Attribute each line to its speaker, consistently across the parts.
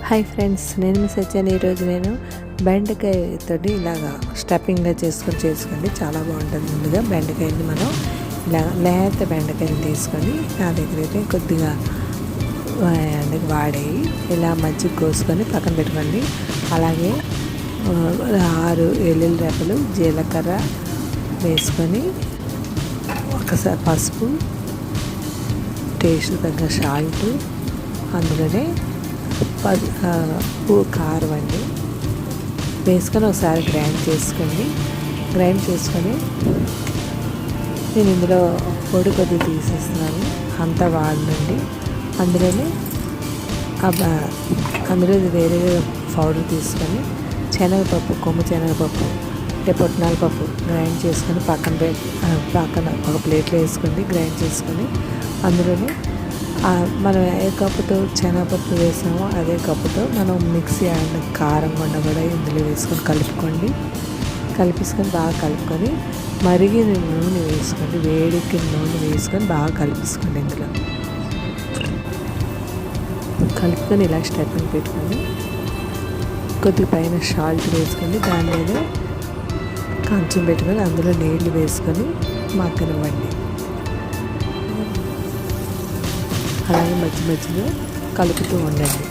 Speaker 1: Hi friends, నేను miss వచ్చాను. ఈరోజు నేను బెండకాయతోటి ఇలాగా స్టఫింగ్గా చేసుకోండి, చాలా బాగుంటుంది. ముందుగా బెండకాయని మనం ఇలా లేత బెండకాయని తీసుకొని, నా దగ్గర అయితే కొద్దిగా వాడేవి ఇలా మజ్జిగ కోసుకొని పక్కన పెట్టుకోండి. అలాగే 6 వెల్లుల్లి రెబ్బలు, జీలకర్ర వేసుకొని ఒకసారి పసుపు, టేస్ట్ తగ్గ సాల్ట్, అందులోనే కారం అండి వేసుకొని ఒకసారి గ్రైండ్ చేసుకొని నేను ఇందులో పొడి కొద్దిగా తీసేస్తున్నాను, అంతా వాడనండి. అందులో వేరే పౌడర్ తీసుకొని శనగపప్పు, కొమ్ము శనగపప్పు అంటే పుట్నాల పప్పు గ్రైండ్ చేసుకొని పక్కన ఒక ప్లేట్లో వేసుకొని గ్రైండ్ చేసుకొని, అందులోనే మనం ఏ కప్పుతో శనగపప్పు వేసామో అదే కప్పుతో మనం మిక్సీ అండ్ కారం కూడా ఇందులో వేసుకొని కలిపేసుకొని బాగా కలుపుకొని మరిగిన నూనె వేసుకోండి, వేడికి నూనె వేసుకొని బాగా కలిపేసుకోండి. ఇందులో కలుపుకొని ఇలా స్టెప్పింగ్ పెట్టుకొని కొద్దిగా పైన సాల్ట్ వేసుకొని దాని మీద కంచం పెట్టుకొని అందులో నీళ్లు వేసుకొని మగ్గనివ్వండి. అలాగే మధ్యలో కలుపుతూ ఉండండి.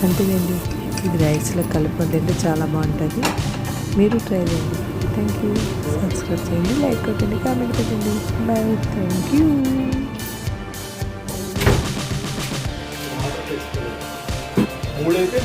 Speaker 1: అంతేనండి, ఇది రైస్లో కలుపుకుంటే చాలా బాగుంటుంది. మీరు ట్రై చేయండి. Thank you. సబ్స్క్రైబ్ చేయండి, లైక్ కొట్టండి, కామెంట్ పెట్టండి. Bye, thank you.
Speaker 2: మూడైతే